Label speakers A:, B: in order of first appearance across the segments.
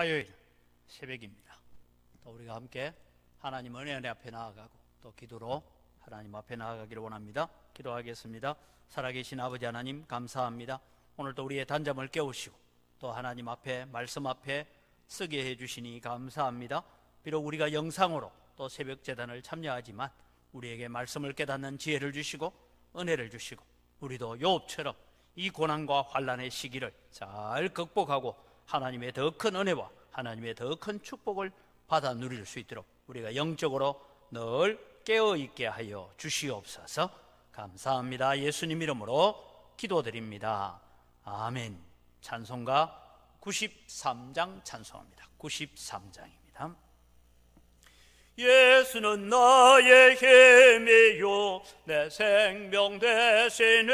A: 화요일 새벽입니다. 또 우리가 함께 하나님 은혜 앞에 나아가고 또 기도로 하나님 앞에 나아가기를 원합니다. 기도하겠습니다. 살아계신 아버지 하나님 감사합니다. 오늘도 우리의 단잠을 깨우시고 또 하나님 앞에 말씀 앞에 쓰게 해주시니 감사합니다. 비록 우리가 영상으로 또 새벽 제단을 참여하지만 우리에게 말씀을 깨닫는 지혜를 주시고 은혜를 주시고 우리도 욥처럼 이 고난과 환난의 시기를 잘 극복하고 하나님의 더 큰 은혜와 하나님의 더 큰 축복을 받아 누릴 수 있도록 우리가 영적으로 늘 깨어있게 하여 주시옵소서. 감사합니다. 예수님 이름으로 기도드립니다. 아멘. 찬송가 93장 찬송합니다. 93장입니다. 예수는 나의 힘이요 내 생명 되시네.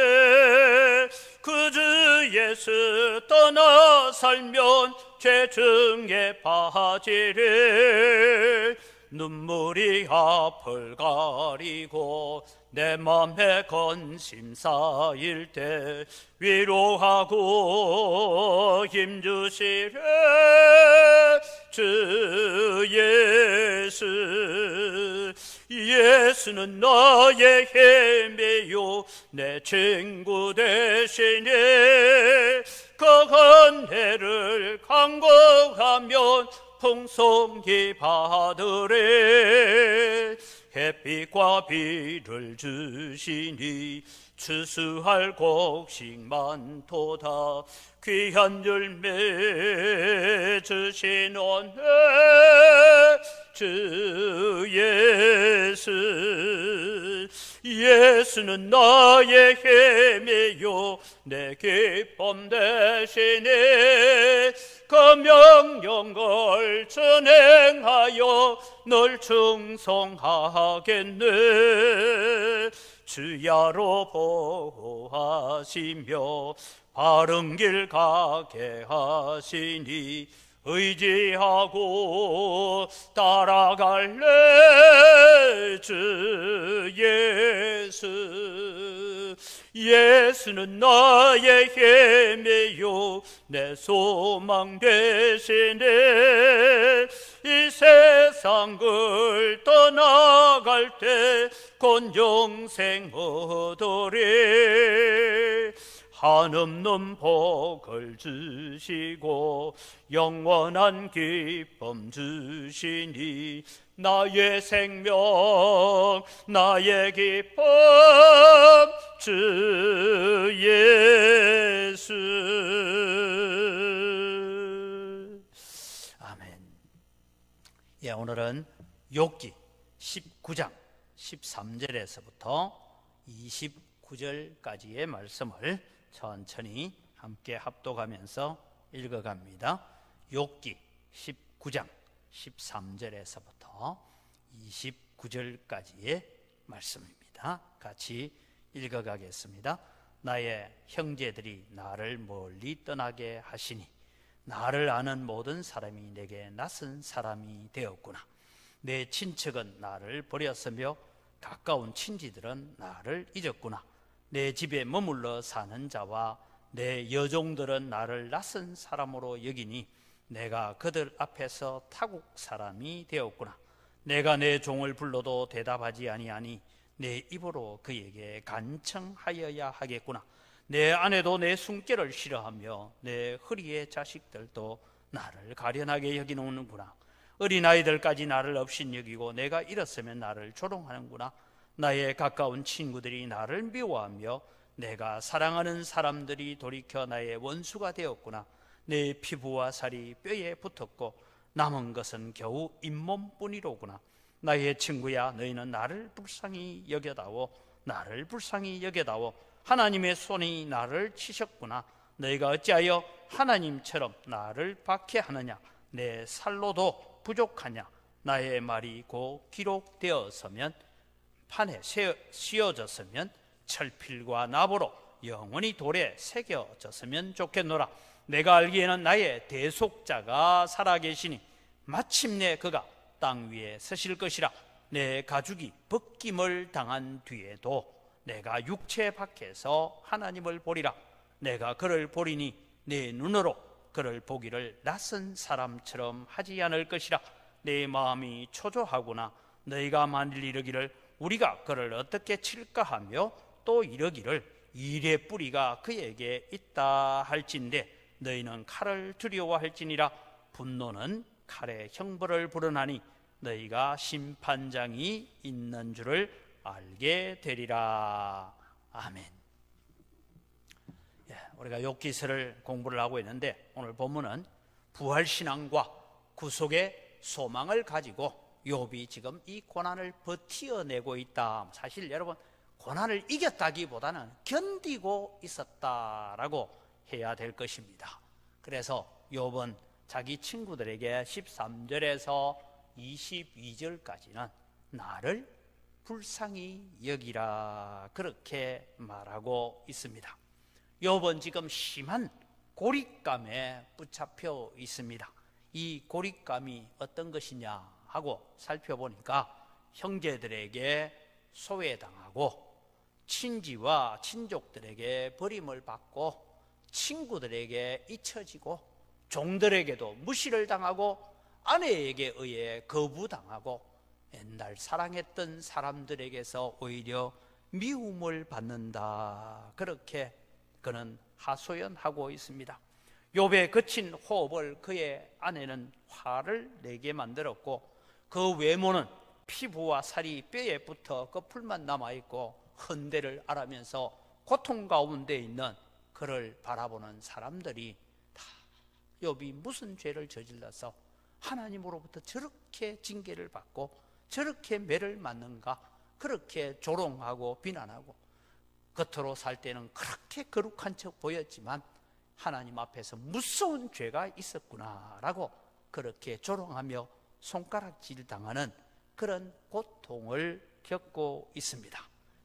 A: 그 주 예수 떠나 살면 죄 중에 빠지리. 눈물이 앞을 가리고 내 맘에 근심 쌓일 때 위로하고 힘주시래 주 예수. 예수는 나의 힘이요 내 친구 되시니 그 은혜를 간구하면 풍성히 받으리. 햇빛과 비를 주시니 추수할 곡식 많도다. 귀한 열매 주신 은혜 주 예수. 예수는 나의 힘이요 내 기쁨 되시니 그 명령을 전행하여 늘 충성하겠네. 주야로 보호하시며 바른 길 가게 하시니 의지하고 따라갈래 주 예수. 예수는 나의 힘이요 내 소망 되시네. 이 세상을 떠나갈 때 곧 영생 얻으리. 한없는 복을 주시고 영원한 기쁨 주시니 나의 생명 나의 기쁨 주 예수. 아멘. 예, 오늘은 욥기 19장 13절에서부터 29절까지의 말씀을 천천히 함께 합독하면서 읽어갑니다. 욥기 19장 13절에서부터 29절까지의 말씀입니다. 같이 읽어가겠습니다. 나의 형제들이 나를 멀리 떠나게 하시니 나를 아는 모든 사람이 내게 낯선 사람이 되었구나. 내 친척은 나를 버렸으며 가까운 친지들은 나를 잊었구나. 내 집에 머물러 사는 자와 내 여종들은 나를 낯선 사람으로 여기니 내가 그들 앞에서 타국 사람이 되었구나. 내가 내 종을 불러도 대답하지 아니하니 내 입으로 그에게 간청하여야 하겠구나. 내 아내도 내 숨결을 싫어하며 내 허리의 자식들도 나를 가련하게 여기는구나. 어린아이들까지 나를 업신여기고 내가 잃었으면 나를 조롱하는구나. 나의 가까운 친구들이 나를 미워하며 내가 사랑하는 사람들이 돌이켜 나의 원수가 되었구나. 내 피부와 살이 뼈에 붙었고 남은 것은 겨우 잇몸뿐이로구나. 나의 친구야, 너희는 나를 불쌍히 여겨다오. 나를 불쌍히 여겨다오. 하나님의 손이 나를 치셨구나. 너희가 어찌하여 하나님처럼 나를 박해하느냐. 내 살로도 부족하냐. 나의 말이 곧 기록되었으면 판에 씌어졌으면 철필과 나보로 영원히 돌에 새겨졌으면 좋겠노라. 내가 알기에는 나의 대속자가 살아계시니 마침내 그가 땅 위에 서실 것이라. 내 가죽이 벗김을 당한 뒤에도 내가 육체 밖에서 하나님을 보리라. 내가 그를 보리니 내 눈으로 그를 보기를 낯선 사람처럼 하지 않을 것이라. 내 마음이 초조하구나. 너희가 만일 이르기를 우리가 그를 어떻게 칠까 하며 또 이르기를 일의 뿌리가 그에게 있다 할진대 너희는 칼을 두려워할지니라. 분노는 칼의 형벌을 부르나니 너희가 심판장이 있는 줄을 알게 되리라. 아멘. 우리가 욥기서를 공부를 하고 있는데 오늘 본문은 부활신앙과 구속의 소망을 가지고 욥이 지금 이 고난을 버티어내고 있다. 사실 여러분 고난을 이겼다기보다는 견디고 있었다라고 해야 될 것입니다. 그래서 욥은 자기 친구들에게 13절에서 22절까지는 나를 불쌍히 여기라 그렇게 말하고 있습니다. 욥은 지금 심한 고립감에 붙잡혀 있습니다. 이 고립감이 어떤 것이냐 하고 살펴보니까 형제들에게 소외당하고 친지와 친족들에게 버림을 받고 친구들에게 잊혀지고 종들에게도 무시를 당하고 아내에게 의해 거부당하고 옛날 사랑했던 사람들에게서 오히려 미움을 받는다 그렇게 그는 하소연하고 있습니다. 욥의 거친 호흡을 그의 아내는 화를 내게 만들었고 그 외모는 피부와 살이 뼈에 붙어 거풀만 남아있고 헌데를 앓으면서 고통 가운데 있는 그를 바라보는 사람들이 다 욥이 무슨 죄를 저질러서 하나님으로부터 저렇게 징계를 받고 저렇게 매를 맞는가 그렇게 조롱하고 비난하고 겉으로 살 때는 그렇게 거룩한 척 보였지만 하나님 앞에서 무서운 죄가 있었구나라고 그렇게 조롱하며 손가락질 당하는 그런 고통을 겪고 있습니다.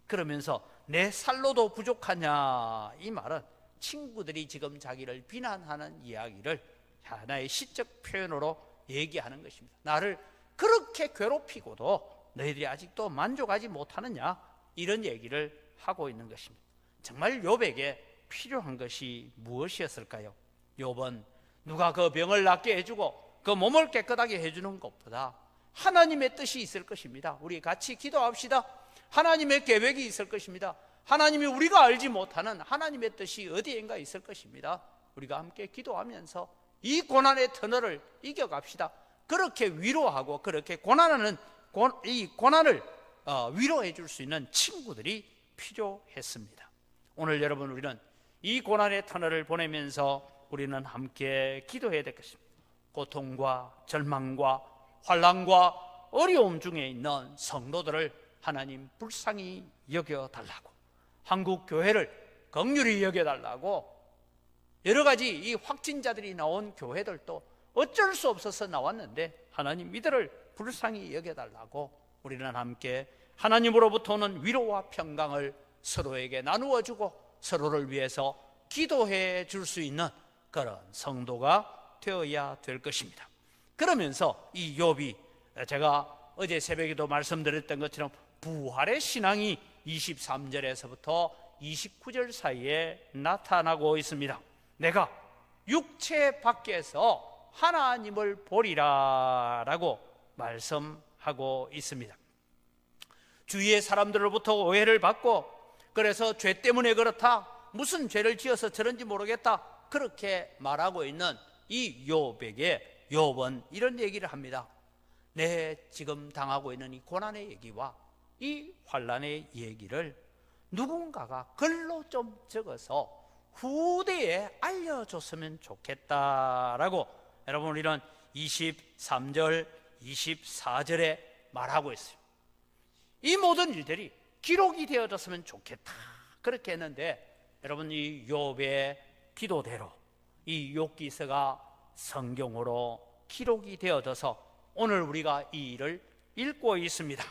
A: 그러면서 내 살로도 부족하냐 이 말은 친구들이 지금 자기를 비난하는 이야기를 하나의 시적 표현으로 얘기하는 것입니다. 나를 그렇게 괴롭히고도 너희들이 아직도 만족하지 못하느냐 이런 얘기를 하고 있는 것입니다. 정말 욥에게 필요한 것이 무엇이었을까요? 욥은 누가 그 병을 낫게 해주고 그 몸을 깨끗하게 해주는 것보다 하나님의 뜻이 있을 것입니다. 우리 같이 기도합시다. 하나님의 계획이 있을 것입니다. 하나님이 우리가 알지 못하는 하나님의 뜻이 어디엔가 있을 것입니다. 우리가 함께 기도하면서 이 고난의 터널을 이겨갑시다. 그렇게 위로하고 그렇게 이 고난을 위로해 줄 수 있는 친구들이 필요했습니다. 오늘 여러분 우리는 이 고난의 터널을 보내면서 우리는 함께 기도해야 될 것입니다. 고통과 절망과 환난과 어려움 중에 있는 성도들을 하나님 불쌍히 여겨달라고, 한국 교회를 긍휼히 여겨달라고, 여러 가지 이 확진자들이 나온 교회들도 어쩔 수 없어서 나왔는데 하나님 이들을 불쌍히 여겨달라고 우리는 함께 하나님으로부터 오는 위로와 평강을 서로에게 나누어주고 서로를 위해서 기도해 줄 수 있는 그런 성도가 되어야 될 것입니다. 그러면서 이 욥이 제가 어제 새벽에도 말씀드렸던 것처럼 부활의 신앙이 23절에서부터 29절 사이에 나타나고 있습니다. 내가 육체 밖에서 하나님을 보리라 라고 말씀하고 있습니다. 주위의 사람들로부터 오해를 받고 그래서 죄 때문에 그렇다, 무슨 죄를 지어서 저런지 모르겠다 그렇게 말하고 있는 이 욥에게 욥은 이런 얘기를 합니다. 내 지금 당하고 있는 이 고난의 얘기와 이 환난의 얘기를 누군가가 글로 좀 적어서 후대에 알려줬으면 좋겠다라고 여러분 우리는 23절 24절에 말하고 있어요. 이 모든 일들이 기록이 되어졌으면 좋겠다 그렇게 했는데 여러분 이 욥의 기도대로 이 욥기서가 성경으로 기록이 되어져서 오늘 우리가 이 일을 읽고 있습니다.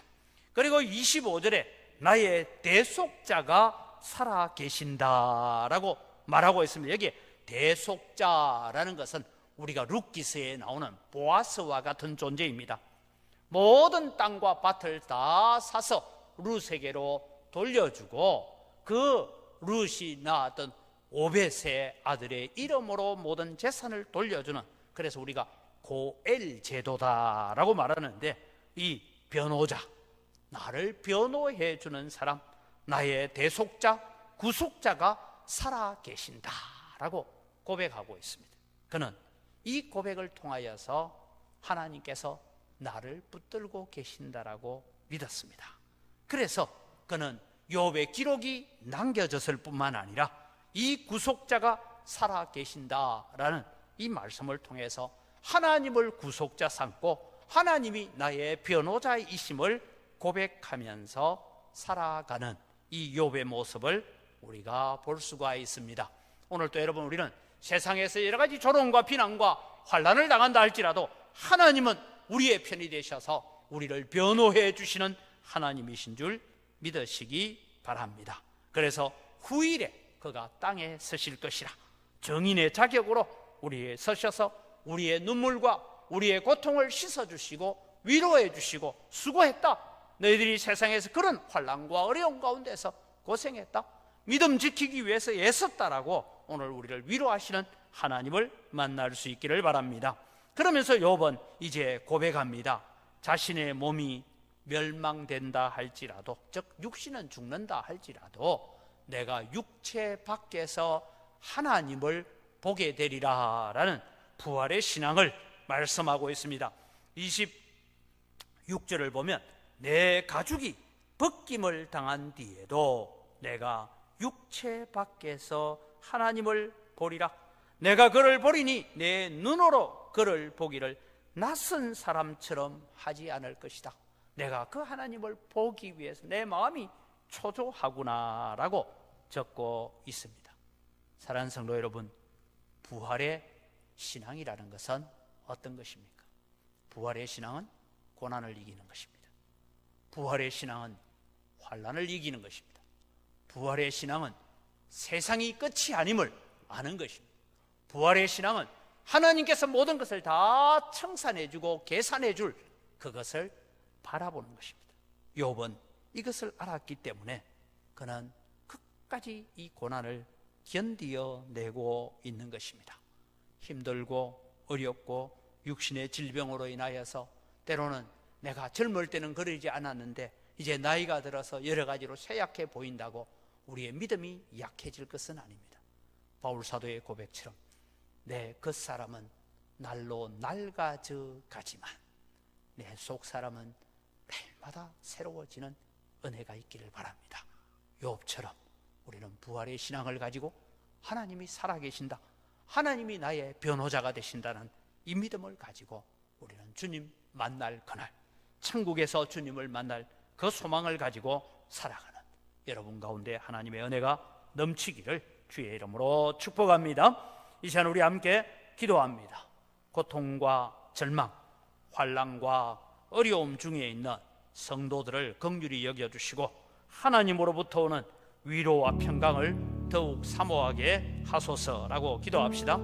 A: 그리고 25절에 나의 대속자가 살아 계신다라고 말하고 있습니다. 여기 대속자라는 것은 우리가 룻기서에 나오는 보아스와 같은 존재입니다. 모든 땅과 밭을 다 사서 룻에게로 돌려주고 그 룻이 낳았던 오벳의 아들의 이름으로 모든 재산을 돌려주는, 그래서 우리가 고엘 제도다라고 말하는데, 이 변호자, 나를 변호해 주는 사람, 나의 대속자, 구속자가 살아계신다라고 고백하고 있습니다. 그는 이 고백을 통하여서 하나님께서 나를 붙들고 계신다라고 믿었습니다. 그래서 그는 욥의 기록이 남겨졌을 뿐만 아니라 이 구속자가 살아계신다라는 이 말씀을 통해서 하나님을 구속자 삼고 하나님이 나의 변호자이심을 고백하면서 살아가는 이 욥의 모습을 우리가 볼 수가 있습니다. 오늘 또 여러분, 우리는 세상에서 여러 가지 조롱과 비난과 환난을 당한다 할지라도 하나님은 우리의 편이 되셔서 우리를 변호해 주시는 하나님이신 줄 믿으시기 바랍니다. 그래서 후일에 그가 땅에 서실 것이라, 정인의 자격으로 우리에 서셔서 우리의 눈물과 우리의 고통을 씻어주시고 위로해 주시고, 수고했다, 너희들이 세상에서 그런 환난과 어려움 가운데서 고생했다, 믿음 지키기 위해서 애썼다라고 오늘 우리를 위로하시는 하나님을 만날 수 있기를 바랍니다. 그러면서 욥은 이제 고백합니다. 자신의 몸이 멸망된다 할지라도, 즉 육신은 죽는다 할지라도 내가 육체 밖에서 하나님을 보게 되리라 라는 부활의 신앙을 말씀하고 있습니다. 26절을 보면 내 가죽이 벗김을 당한 뒤에도 내가 육체 밖에서 하나님을 보리라. 내가 그를 보리니 내 눈으로 그를 보기를 낯선 사람처럼 하지 않을 것이다. 내가 그 하나님을 보기 위해서 내 마음이 초조하구나 라고 적고 있습니다. 사랑하는 성도 여러분, 부활의 신앙이라는 것은 어떤 것입니까? 부활의 신앙은 고난을 이기는 것입니다. 부활의 신앙은 환난을 이기는 것입니다. 부활의 신앙은 세상이 끝이 아님을 아는 것입니다. 부활의 신앙은 하나님께서 모든 것을 다 청산해주고 계산해줄 그것을 바라보는 것입니다. 욥은 이것을 알았기 때문에 그는 끝까지 이 고난을 견디어내고 있는 것입니다. 힘들고 어렵고 육신의 질병으로 인하여서 때로는 내가 젊을 때는 그러지 않았는데 이제 나이가 들어서 여러 가지로 쇠약해 보인다고 우리의 믿음이 약해질 것은 아닙니다. 바울 사도의 고백처럼 내 겉사람은 날로 낡아져 가지만 내 속사람은 날마다 새로워지는 은혜가 있기를 바랍니다. 욥처럼 우리는 부활의 신앙을 가지고 하나님이 살아계신다, 하나님이 나의 변호자가 되신다는 이 믿음을 가지고 우리는 주님 만날 그날, 천국에서 주님을 만날 그 소망을 가지고 살아가는 여러분 가운데 하나님의 은혜가 넘치기를 주의 이름으로 축복합니다. 이 시간 우리 함께 기도합니다. 고통과 절망, 환난과 어려움 중에 있는 성도들을 긍휼히 여겨주시고 하나님으로부터 오는 위로와 평강을 더욱 사모하게 하소서라고 기도합시다.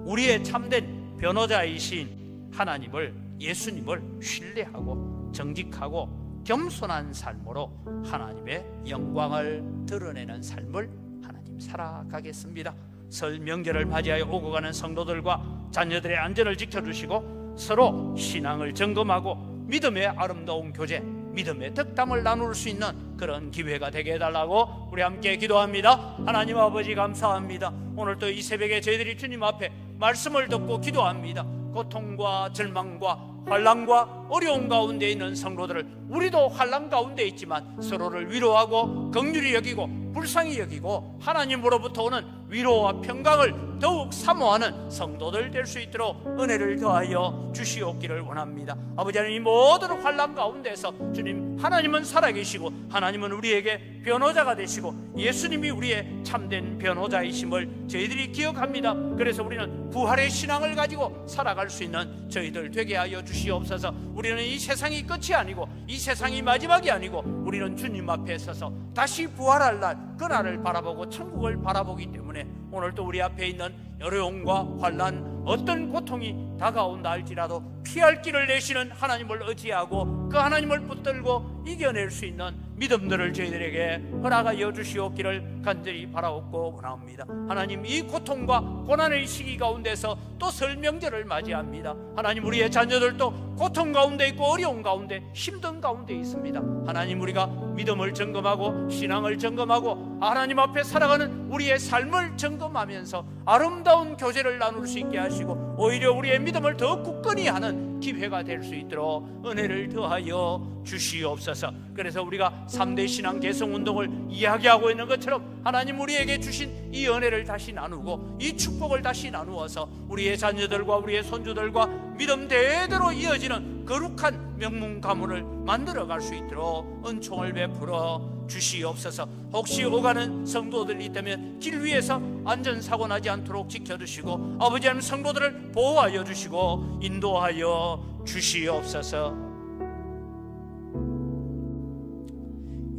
A: 우리의 참된 변호자이신 하나님을, 예수님을 신뢰하고 정직하고 겸손한 삶으로 하나님의 영광을 드러내는 삶을 하나님 살아가겠습니다. 설 명절을 맞이하여 오고 가는 성도들과 자녀들의 안전을 지켜주시고 서로 신앙을 점검하고 믿음의 아름다운 교제, 믿음의 덕담을 나눌 수 있는 그런 기회가 되게 해달라고 우리 함께 기도합니다. 하나님 아버지 감사합니다. 오늘 또 이 새벽에 저희들이 주님 앞에 말씀을 듣고 기도합니다. 고통과 절망과 환난과 어려움 가운데 있는 성도들을, 우리도 환난 가운데 있지만 서로를 위로하고 긍휼히 여기고 불쌍히 여기고 하나님으로부터 오는 위로와 평강을 더욱 사모하는 성도들 될 수 있도록 은혜를 더하여 주시옵기를 원합니다. 아버지 하나님, 모든 환난 가운데서 주님 하나님은 살아계시고 하나님은 우리에게 변호자가 되시고 예수님이 우리의 참된 변호자이심을 저희들이 기억합니다. 그래서 우리는 부활의 신앙을 가지고 살아갈 수 있는 저희들 되게 하여 주시옵소서. 우리는 이 세상이 끝이 아니고 이 세상이 마지막이 아니고 우리는 주님 앞에 서서 다시 부활할 날, 그날을 바라보고 천국을 바라보기 때문에 오늘 또 우리 앞에 있는 어려움과 환난, 어떤 고통이 다가온다 할지라도 피할 길을 내시는 하나님을 의지하고 그 하나님을 붙들고 이겨낼 수 있는 믿음들을 저희들에게 허락하여 주시옵기를 간절히 바라옵고 원합니다. 하나님, 이 고통과 고난의 시기 가운데서 또 설 명절을 맞이합니다. 하나님, 우리의 자녀들도 고통 가운데 있고 어려운 가운데 힘든 가운데 있습니다. 하나님, 우리가 믿음을 점검하고 신앙을 점검하고 하나님 앞에 살아가는 우리의 삶을 점검하면서 아름다운 교제를 나눌 수 있게 하시고 오히려 우리의 믿음을 더 굳건히 하는 기회가 될 수 있도록 은혜를 더하여 주시옵소서. 그래서 우리가 3대 신앙 개성운동을 이야기하고 있는 것처럼 하나님, 우리에게 주신 이 은혜를 다시 나누고 이 축복을 다시 나누어서 우리의 자녀들과 우리의 손주들과 믿음 대대로 이어지는 거룩한 명문 가문을 만들어갈 수 있도록 은총을 베풀어 주시옵소서. 혹시 오가는 성도들이 있다면 길 위에서 안전사고 나지 않도록 지켜주시고 아버지 하나님, 성도들을 보호하여 주시고 인도하여 주시옵소서.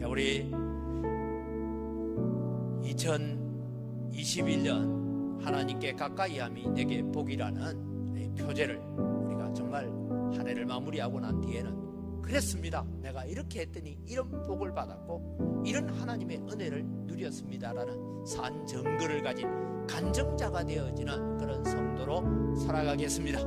A: 우리 2021년 하나님께 가까이함이 내게 복이라는 표제를 우리가 정말 한 해를 마무리하고 난 뒤에는 그랬습니다, 내가 이렇게 했더니 이런 복을 받았고 이런 하나님의 은혜를 누렸습니다라는 산 증거를 가진 간증자가 되어지는 그런 성도로 살아가겠습니다.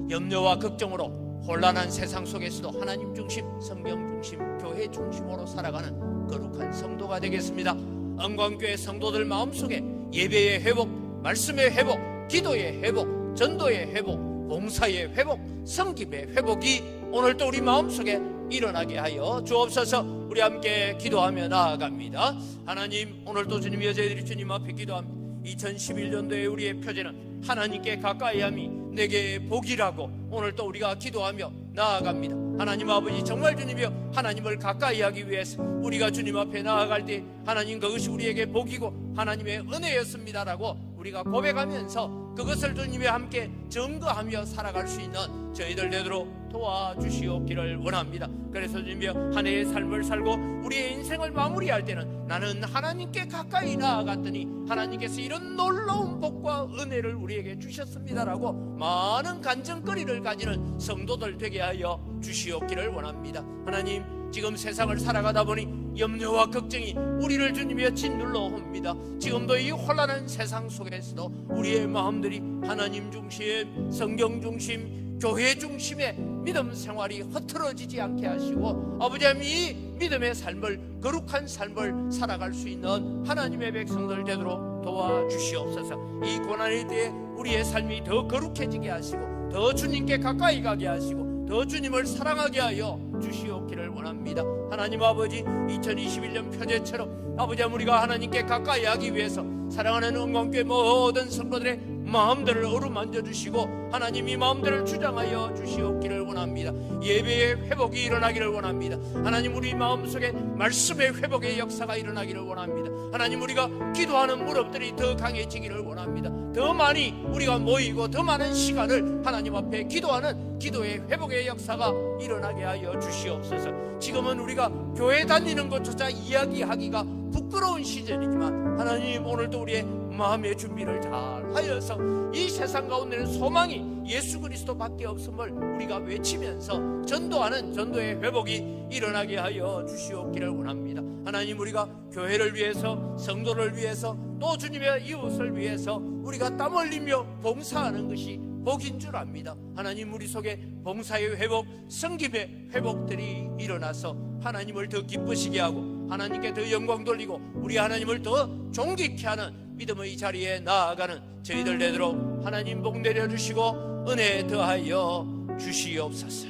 A: 염려와 걱정으로 혼란한 세상 속에서도 하나님 중심, 성경 중심, 교회 중심으로 살아가는 거룩한 성도가 되겠습니다. 은광교회 성도들 마음속에 예배의 회복, 말씀의 회복, 기도의 회복, 전도의 회복, 봉사의 회복, 섬김의 회복이 오늘도 우리 마음속에 일어나게 하여 주옵소서. 우리 함께 기도하며 나아갑니다. 하나님, 오늘도 주님이여 저희들이 주님 앞에 기도합니다. 2011년도에 우리의 표제는 하나님께 가까이함이 내게 복이라고 오늘도 우리가 기도하며 나아갑니다. 하나님 아버지, 정말 주님이여 하나님을 가까이하기 위해서 우리가 주님 앞에 나아갈 때 하나님, 그것이 우리에게 복이고 하나님의 은혜였습니다라고 우리가 고백하면서 그것을 주님과 함께 증거하며 살아갈 수 있는 저희들 되도록 도와주시옵기를 원합니다. 그래서 주님이여 한 해의 삶을 살고 우리의 인생을 마무리할 때는 나는 하나님께 가까이 나아갔더니 하나님께서 이런 놀라운 복과 은혜를 우리에게 주셨습니다라고 많은 간증거리를 가지는 성도들 되게 하여 주시옵기를 원합니다. 하나님, 지금 세상을 살아가다 보니 염려와 걱정이 우리를 주님의 짓눌러 옵니다. 지금도 이 혼란한 세상 속에서도 우리의 마음들이 하나님 중심, 성경 중심, 교회 중심의 믿음 생활이 흐트러지지 않게 하시고 아버지 하나님, 이 믿음의 삶을, 거룩한 삶을 살아갈 수 있는 하나님의 백성들 되도록 도와주시옵소서. 이 고난의 때에 우리의 삶이 더 거룩해지게 하시고 더 주님께 가까이 가게 하시고 더 주님을 사랑하게 하여 주시옵기를 원합니다. 하나님 아버지, 2021년 표제처럼 아버지 우리가 하나님께 가까이 하기 위해서 사랑하는 은광교회 모든 성도들의 마음들을 어루만져 주시고 하나님, 이 마음들을 주장하여 주시옵기를 원합니다. 예배의 회복이 일어나기를 원합니다. 하나님, 우리 마음속에 말씀의 회복의 역사가 일어나기를 원합니다. 하나님, 우리가 기도하는 무릎들이 더 강해지기를 원합니다. 더 많이 우리가 모이고 더 많은 시간을 하나님 앞에 기도하는 기도의 회복의 역사가 일어나게 하여 주시옵소서. 지금은 우리가 교회 다니는 것조차 이야기하기가 부끄러운 시절이지만 하나님, 오늘도 우리의 마음의 준비를 잘 하여서 이 세상 가운데는 소망이 예수 그리스도밖에 없음을 우리가 외치면서 전도하는 전도의 회복이 일어나게 하여 주시옵기를 원합니다. 하나님, 우리가 교회를 위해서, 성도를 위해서, 또 주님의 이웃을 위해서 우리가 땀 흘리며 봉사하는 것이 복인 줄 압니다. 하나님, 우리 속에 봉사의 회복, 섬김의 회복들이 일어나서 하나님을 더 기쁘시게 하고 하나님께 더 영광 돌리고 우리 하나님을 더 존귀케 하는 믿음의 자리에 나아가는 저희들 되도록 하나님 복 내려주시고 은혜 더하여 주시옵소서.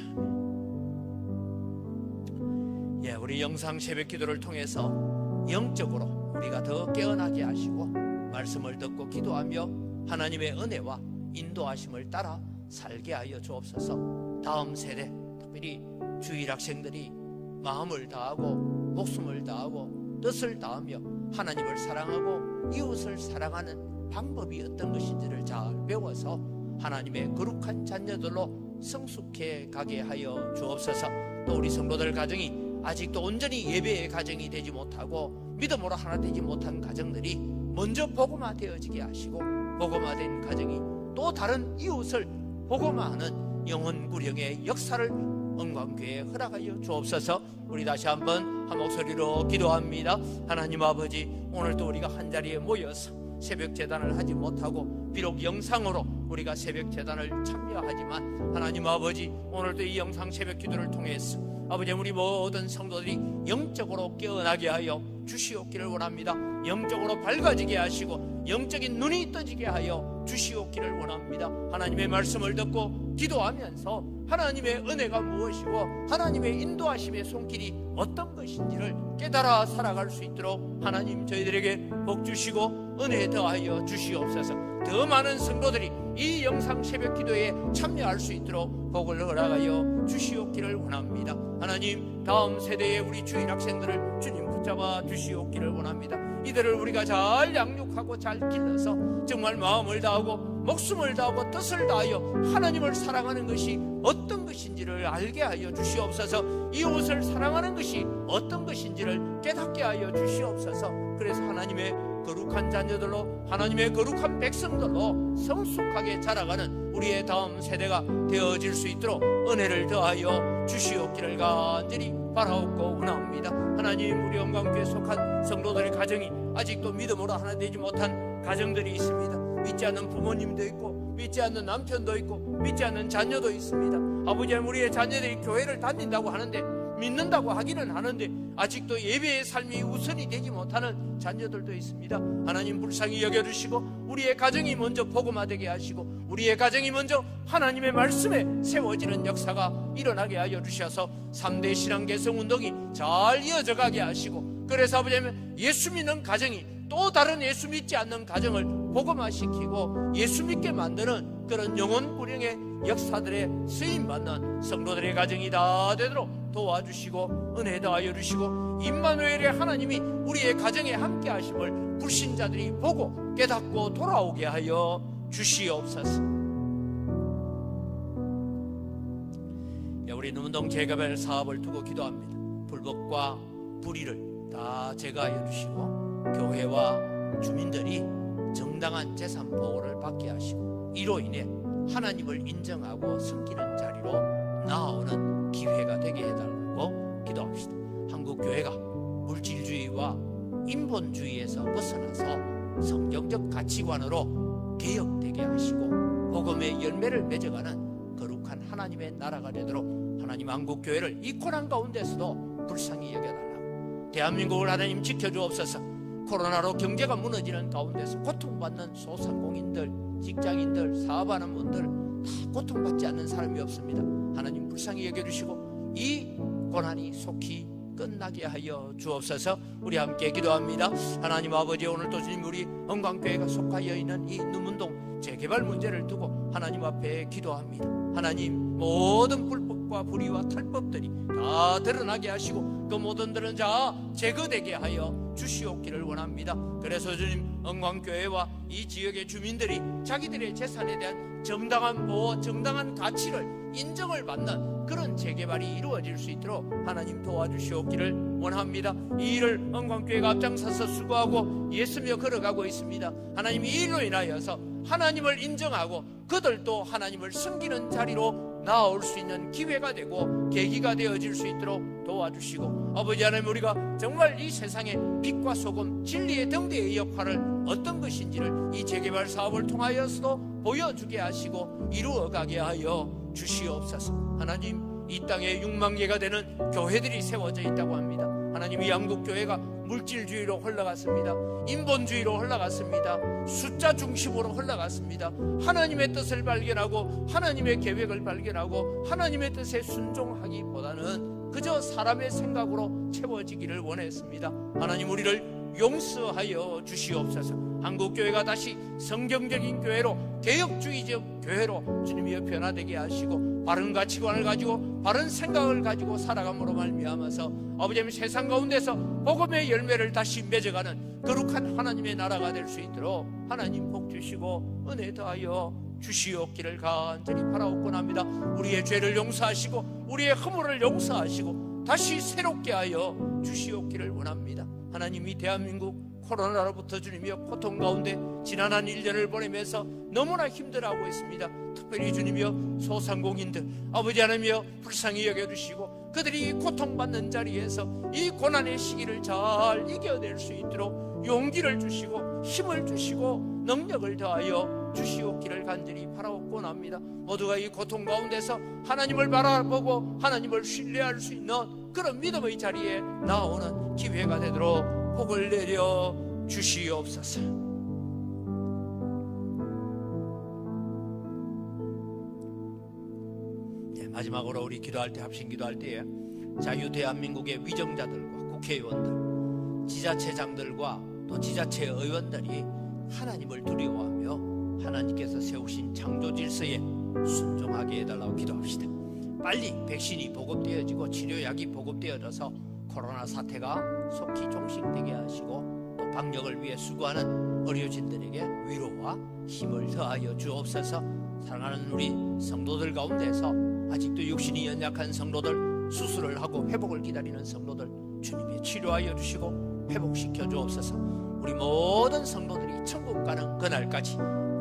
A: 우리 영상 새벽 기도를 통해서 영적으로 우리가 더 깨어나게 하시고 말씀을 듣고 기도하며 하나님의 은혜와 인도하심을 따라 살게 하여 주옵소서. 다음 세대, 특별히 주일학생들이 마음을 다하고 목숨을 다하고 뜻을 다하며 하나님을 사랑하고 이웃을 사랑하는 방법이 어떤 것인지를 잘 배워서 하나님의 거룩한 자녀들로 성숙해 가게 하여 주옵소서. 또 우리 성도들 가정이 아직도 온전히 예배의 가정이 되지 못하고 믿음으로 하나 되지 못한 가정들이 먼저 복음화 되어지게 하시고 복음화된 가정이 또 다른 이웃을 복음화하는 영혼 구령의 역사를 은광교회 허락하여 주옵소서. 우리 다시 한번 한 목소리로 기도합니다. 하나님 아버지, 오늘도 우리가 한자리에 모여서 새벽 제단을 하지 못하고 비록 영상으로 우리가 새벽 제단을 참여하지만 하나님 아버지, 오늘도 이 영상 새벽 기도를 통해서 아버지, 우리 모든 성도들이 영적으로 깨어나게 하여 주시옵기를 원합니다. 영적으로 밝아지게 하시고 영적인 눈이 떠지게 하여 주시옵기를 원합니다. 하나님의 말씀을 듣고 기도하면서 하나님의 은혜가 무엇이고 하나님의 인도하심의 손길이 어떤 것인지를 깨달아 살아갈 수 있도록 하나님 저희들에게 복 주시고 은혜 더하여 주시옵소서. 더 많은 성도들이 이 영상 새벽 기도에 참여할 수 있도록 복을 허락하여 주시옵기를 원합니다. 하나님, 다음 세대의 우리 주일 학생들을 주님 붙잡아 주시옵기를 원합니다. 이들을 우리가 잘 양육하고 잘 길러서 정말 마음을 다하고 목숨을 다하고 뜻을 다하여 하나님을 사랑하는 것이 어떤 것인지를 알게 하여 주시옵소서. 이웃을 사랑하는 것이 어떤 것인지를 깨닫게 하여 주시옵소서. 그래서 하나님의 거룩한 자녀들로, 하나님의 거룩한 백성들로 성숙하게 자라가는 우리의 다음 세대가 되어질 수 있도록 은혜를 더하여 주시옵기를 간절히 바라옵고 원합니다. 하나님, 우리 영광교회에 속한 성도들의 가정이 아직도 믿음으로 하나 되지 못한 가정들이 있습니다. 믿지 않는 부모님도 있고 믿지 않는 남편도 있고 믿지 않는 자녀도 있습니다. 아버지, 우리의 자녀들이 교회를 다닌다고 하는데, 믿는다고 하기는 하는데 아직도 예배의 삶이 우선이 되지 못하는 자녀들도 있습니다. 하나님, 불쌍히 여겨주시고 우리의 가정이 먼저 복음화되게 하시고 우리의 가정이 먼저 하나님의 말씀에 세워지는 역사가 일어나게 하여 주셔서 3대 신앙 개성 운동이 잘 이어져 가게 하시고, 그래서 아버지, 예수 믿는 가정이 또 다른 예수 믿지 않는 가정을 복음화시키고 예수 믿게 만드는 그런 영혼 구령의 역사들의 쓰임받는 성도들의 가정이 다 되도록 도와주시고 은혜 더하여 주시고, 임마누엘의 하나님이 우리의 가정에 함께 하심을 불신자들이 보고 깨닫고 돌아오게 하여 주시옵소서. 우리 눈동 재개발 사업을 두고 기도합니다. 불법과 불의를 다 제거하여 주시고 교회와 주민들이 정당한 재산 보호를 받게 하시고 이로 인해 하나님을 인정하고 섬기는 자리로 나아오는 기회가 되게 해달라고 기도합시다. 한국교회가 물질주의와 인본주의에서 벗어나서 성경적 가치관으로 개혁되게 하시고 복음의 열매를 맺어가는 거룩한 하나님의 나라가 되도록 하나님, 한국교회를 이 고난 가운데서도 불쌍히 여겨달라고, 대한민국을 하나님 지켜주옵소서. 코로나로 경제가 무너지는 가운데서 고통받는 소상공인들, 직장인들, 사업하는 분들 다 고통받지 않는 사람이 없습니다. 하나님, 불쌍히 여겨주시고 이 고난이 속히 끝나게 하여 주옵소서. 우리 함께 기도합니다. 하나님 아버지, 오늘도 주님, 우리 은광교회가 속하여 있는 이 눈문동 재개발 문제를 두고 하나님 앞에 기도합니다. 하나님, 모든 불법과 불의와 탈법들이 다 드러나게 하시고 그 모든들은 다 제거되게 하여 주시옵기를 원합니다. 그래서 주님, 은광교회와 이 지역의 주민들이 자기들의 재산에 대한 정당한 보호, 정당한 가치를 인정을 받는 그런 재개발이 이루어질 수 있도록 하나님 도와주시옵기를 원합니다. 이 일을 은광교회가 앞장서서 수고하고 예수며 걸어가고 있습니다. 하나님, 이 일로 인하여서 하나님을 인정하고 그들도 하나님을 섬기는 자리로 나아올 수 있는 기회가 되고 계기가 되어질 수 있도록 도와주시고, 아버지 하나님, 우리가 정말 이 세상에 빛과 소금, 진리의 등대의 역할을 어떤 것인지를 이 재개발 사업을 통하여서도 보여주게 하시고 이루어가게 하여 주시옵소서. 하나님, 이 땅에 6만 개가 되는 교회들이 세워져 있다고 합니다. 하나님, 이 한국교회가 물질주의로 흘러갔습니다. 인본주의로 흘러갔습니다. 숫자 중심으로 흘러갔습니다. 하나님의 뜻을 발견하고 하나님의 계획을 발견하고 하나님의 뜻에 순종하기보다는 그저 사람의 생각으로 채워지기를 원했습니다. 하나님, 우리를 용서하여 주시옵소서. 한국교회가 다시 성경적인 교회로, 개혁주의적 교회로 주님이여 변화되게 하시고 바른 가치관을 가지고 바른 생각을 가지고 살아감으로 말미암아서 아버지, 세상 가운데서 복음의 열매를 다시 맺어가는 거룩한 하나님의 나라가 될 수 있도록 하나님 복 주시고 은혜 더하여 주시옵기를 간절히 바라옵곤 합니다. 우리의 죄를 용서하시고 우리의 허물을 용서하시고 다시 새롭게 하여 주시옵기를 원합니다. 하나님, 이 대한민국 코로나로부터 주님이여 고통 가운데 지난 한 1년을 보내면서 너무나 힘들어하고 있습니다. 특별히 주님이여 소상공인들 아버지 하나님이여 불쌍히 여겨주시고 그들이 고통받는 자리에서 이 고난의 시기를 잘 이겨낼 수 있도록 용기를 주시고 힘을 주시고 능력을 더하여 주시옵기를 간절히 바라옵곤 합니다. 모두가 이 고통 가운데서 하나님을 바라보고 하나님을 신뢰할 수 있는 그런 믿음의 자리에 나오는 기회가 되도록 복을 내려 주시옵소서. 네, 마지막으로 우리 기도할 때 합심 기도할 때에 자유 대한민국의 위정자들과 국회의원들, 지자체장들과 또 지자체 의원들이 하나님을 두려워하며 하나님께서 세우신 창조 질서에 순종하게 해달라고 기도합시다. 빨리 백신이 보급되어지고 치료약이 보급되어져서 코로나 사태가 속히 종식되게 하시고 또 방역을 위해 수고하는 의료진들에게 위로와 힘을 더하여 주옵소서. 사랑하는 우리 성도들 가운데서 아직도 육신이 연약한 성도들, 수술을 하고 회복을 기다리는 성도들 주님이 치료하여 주시고 회복시켜 주옵소서. 우리 모든 성도들이 천국 가는 그날까지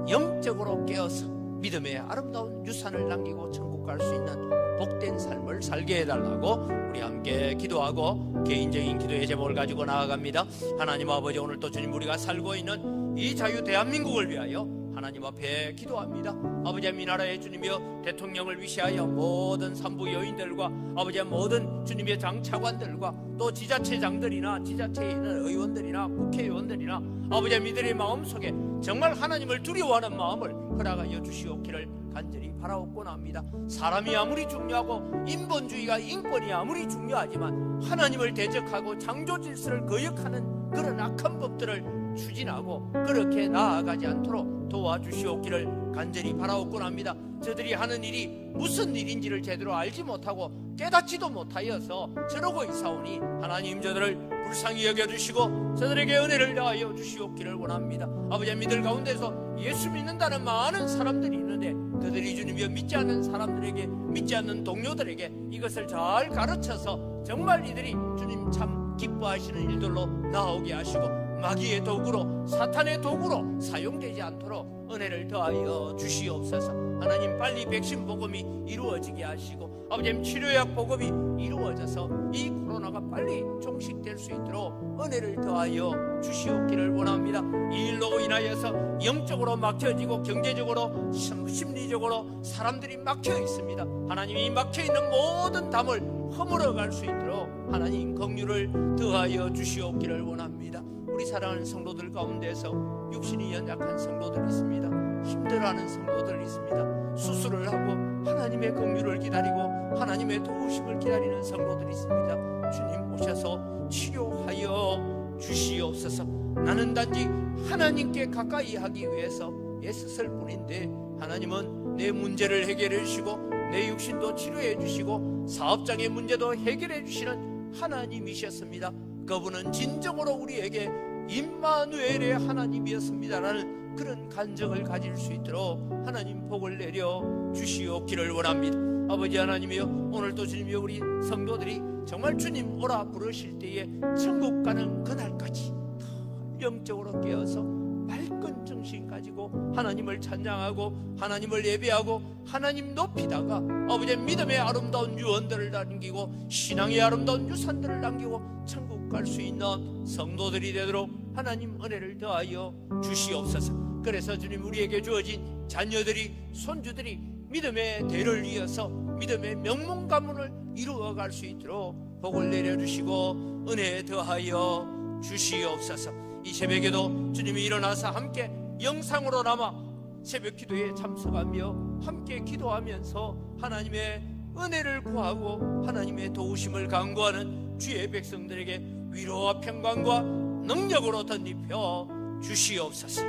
A: 영적으로 깨어서 믿음의 아름다운 유산을 남기고 천국 갈 수 있는 복된 삶을 살게 해달라고 우리 함께 기도하고 개인적인 기도의 제목을 가지고 나아갑니다. 하나님 아버지, 오늘 또 주님 우리가 살고 있는 이 자유 대한민국을 위하여 하나님 앞에 기도합니다. 아버지의 나라의 주님이여 대통령을 위시하여 모든 산부 여인들과 아버지의 모든 주님의 장차관들과 또 지자체장들이나 지자체에 있는 의원들이나 국회의원들이나 아버지의 믿음의 마음속에 정말 하나님을 두려워하는 마음을 허락하여 주시옵기를 간절히 바라옵곤 합니다. 사람이 아무리 중요하고 인본주의가 인권이 아무리 중요하지만 하나님을 대적하고 창조 질서를 거역하는 그런 악한 법들을 추진하고 그렇게 나아가지 않도록 도와주시옵기를 간절히 바라옵곤 합니다. 저들이 하는 일이 무슨 일인지를 제대로 알지 못하고 깨닫지도 못하여서 저러고 있사오니 하나님 저들을 불쌍히 여겨주시고 저들에게 은혜를 더하여 주시옵기를 원합니다. 아버지의 믿을 가운데서 예수 믿는다는 많은 사람들이 있는데 그들이 주님이여 믿지 않는 사람들에게, 믿지 않는 동료들에게 이것을 잘 가르쳐서 정말 이들이 주님 참 기뻐하시는 일들로 나오게 하시고 마귀의 도구로, 사탄의 도구로 사용되지 않도록 은혜를 더하여 주시옵소서. 하나님 빨리 백신 보급이 이루어지게 하시고 아버지 치료약 보급이 이루어져서 이 코로나가 빨리 종식될 수 있도록 은혜를 더하여 주시옵기를 원합니다. 이 일로 인하여서 영적으로 막혀지고 경제적으로 심리적으로 사람들이 막혀 있습니다. 하나님이 막혀있는 모든 담을 허물어갈 수 있도록 하나님 긍휼을 더하여 주시옵기를 원합니다. 우리 사랑하는 성도들 가운데서 육신이 연약한 성도들이 있습니다. 힘들어하는 성도들이 있습니다. 수술을 하고 하나님의 긍휼을 기다리고 하나님의 도우심을 기다리는 성도들이 있습니다. 주님 오셔서 치료하여 주시옵소서. 나는 단지 하나님께 가까이 하기 위해서 애쓰을 뿐인데 하나님은 내 문제를 해결해 주시고 내 육신도 치료해 주시고 사업장의 문제도 해결해 주시는 하나님이셨습니다. 그분은 진정으로 우리에게 임마누엘의 하나님이었습니다라는 그런 간증을 가질 수 있도록 하나님 복을 내려 주시옵기를 원합니다. 아버지 하나님이여, 오늘도 주님이여 우리 성도들이 정말 주님 오라 부르실 때에 천국 가는 그날까지 더 영적으로 깨어서 맑은 정신 가지고 하나님을 찬양하고 하나님을 예배하고 하나님 높이다가 아버지의 믿음의 아름다운 유언들을 남기고 신앙의 아름다운 유산들을 남기고 천국 갈 수 있는 성도들이 되도록 하나님 은혜를 더하여 주시옵소서. 그래서 주님 우리에게 주어진 자녀들이 손주들이 믿음의 대를 이어서 믿음의 명문 가문을 이루어갈 수 있도록 복을 내려주시고 은혜 더하여 주시옵소서. 이 새벽에도 주님이 일어나서 함께 영상으로나마 새벽 기도에 참석하며 함께 기도하면서 하나님의 은혜를 구하고 하나님의 도우심을 간구하는 주의 백성들에게 위로와 평강과 능력으로 덧입혀 주시옵소서.